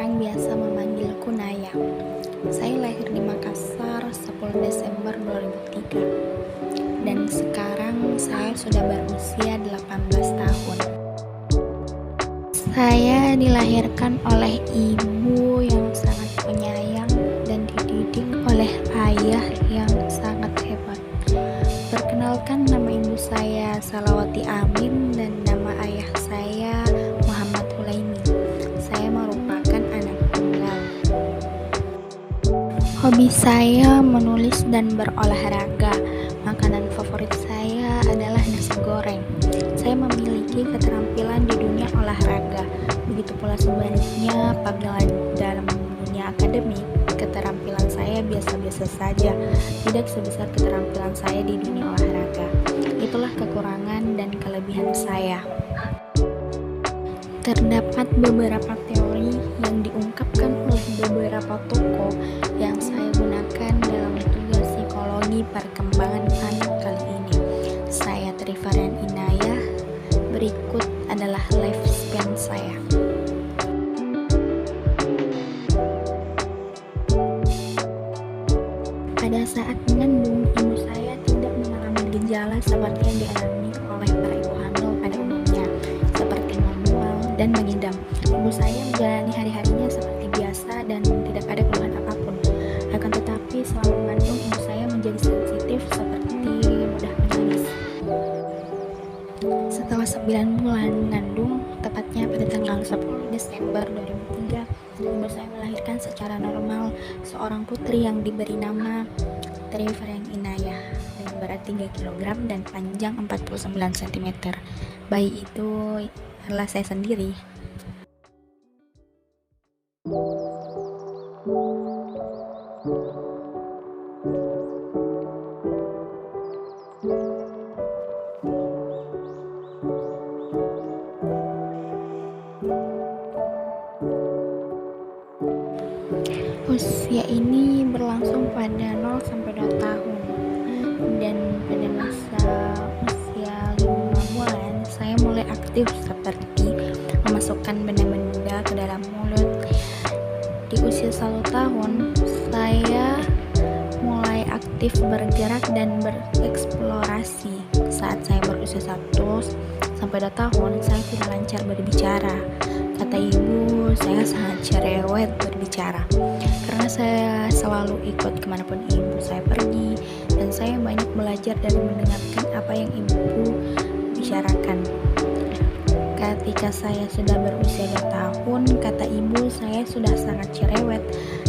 yang biasa memanggilku Naya. Saya lahir di Makassar 10 Desember 2003 dan sekarang saya sudah berusia 18 tahun. Saya dilahirkan oleh ibu yang sangat penyayang dan dididik oleh ayah yang sangat hebat. Perkenalkan, nama ibu saya Salawati Amin dan nama ayah saya Muhammad Hulaimi. Saya merupakan anak tunggal. Hobi saya menulis dan berolahraga. Makanan favorit saya adalah nasi goreng. Saya memiliki keterampilan di dunia olahraga. Begitu pula sebaliknya apabila dalam dunia akademik, keterampilan saya biasa-biasa saja, tidak sebesar keterampilan saya di dunia olahraga. Itulah kekurangan dan kelebihan saya. Terdapat beberapa teori yang diungkapkan oleh beberapa tokoh yang saya gunakan dalam tugas psikologi perkembangan anak kali ini. Saya Trivarian Inayah. Berikut adalah lifespan saya. Pada saat mengandung, ibu saya tidak mengalami gejala seperti yang dialami oleh para ibu hamil pada umumnya, seperti mual dan mengidam. Ibu saya menjalani hari-harinya seperti biasa dan tidak ada keluhan apapun. Akan tetapi selama mengandung, ibu saya menjadi sensitif seperti mudah menangis. Setelah 9 bulan mengandung, tepatnya pada tanggal 10 Desember 2003, ibu saya melahirkan secara normal seorang putri yang diberi nama Trivarian Inayah dengan berat 3 kg dan panjang 49 cm. Bayi itu adalah saya sendiri. Usia ini berlangsung pada 0 sampai 2 tahun. Dan pada masa usia 5 bulan, saya mulai aktif seperti memasukkan benda-benda ke dalam mulut. Di usia 1 tahun, saya mulai aktif bergerak dan bereksplorasi. Saat saya berusia 1 sampai 2 tahun, saya tidak lancar berbicara. Kata ibu, saya sangat cerewet berbicara. Karena saya selalu ikut kemanapun ibu saya pergi, dan saya banyak belajar dan mendengarkan apa yang ibu bicarakan. Ketika saya sudah berusia 2 tahun, kata ibu, saya sudah sangat cerewet,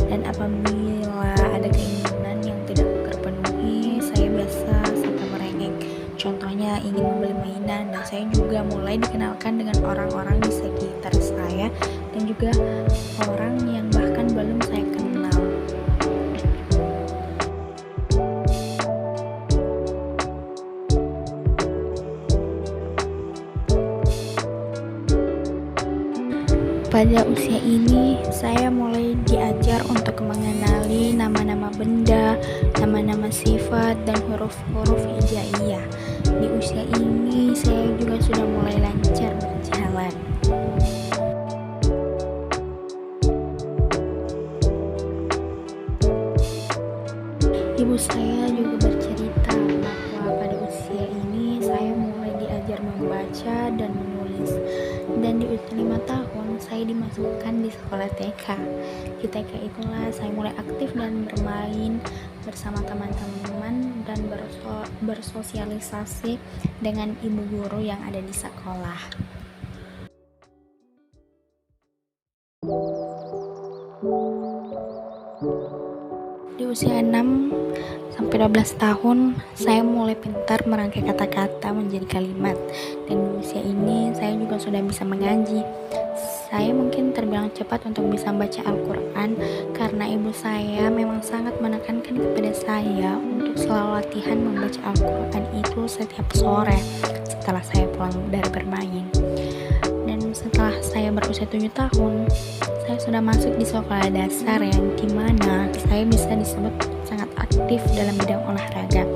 dan apabila ada keinginan yang tidak terpenuhi, saya biasa sampai merengek. Contohnya ingin membeli mainan, dan saya juga mulai dikenalkan dengan orang-orang di sekitar saya dan juga orang yang bahkan belum saya kenal. Pada usia ini, saya mulai diajar untuk mengenali nama-nama benda, nama-nama sifat, dan huruf-huruf hijaiyah. Di usia ini, saya juga sudah mulai lancar berjalan. Ibu saya juga bercerita bahwa pada usia ini saya mulai diajar membaca dan menulis. Dan di usia 5 tahun saya dimasukkan di sekolah TK. Di TK itulah saya mulai aktif dan bermain bersama teman-teman dan bersosialisasi dengan ibu guru yang ada di sekolah. Di usia 6 sampai 12 tahun, saya mulai pintar merangkai kata-kata menjadi kalimat. Dan di usia ini, saya juga sudah bisa mengaji. Saya mungkin terbilang cepat untuk bisa membaca Al-Quran karena ibu saya memang sangat menekankan kepada saya untuk selalu latihan membaca Al-Quran itu setiap sore setelah saya pulang dari bermain. Dan setelah saya berusia 7 tahun, saya sudah masuk di sekolah dasar yang dimana saya bisa disebut sangat aktif dalam bidang olahraga.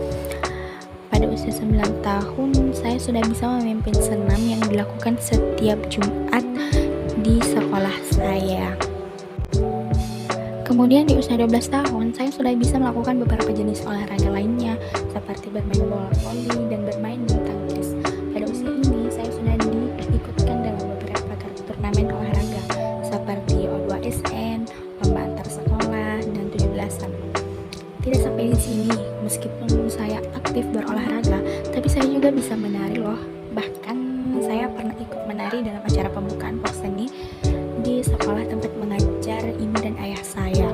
Pada usia 9 tahun, saya sudah bisa memimpin senam yang dilakukan setiap Jumat di sekolah saya. Kemudian di usia 12 tahun, saya sudah bisa melakukan beberapa jenis olahraga lainnya, seperti bermain bola voli dan bermain bulu tangkis. Pada usia ini, saya sudah diikutkan dalam beberapa turnamen olahraga, seperti O2SN, lomba antar sekolah, dan 17-an. Tidak sampai di sini, meskipun saya aktif berolahraga, tapi saya juga bisa menari loh. Bahkan saya pernah ikut menari dalam acara pembukaan seni di sekolah tempat mengajar ibu dan ayah saya.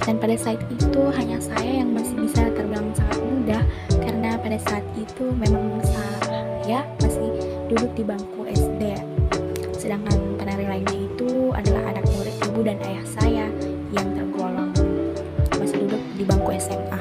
Dan pada saat itu hanya saya yang masih bisa terbilang sangat muda, karena pada saat itu memang saya masih duduk di bangku SD. Sedangkan penari lainnya itu adalah anak murid ibu dan ayah saya yang tergolong masih duduk di bangku SMA.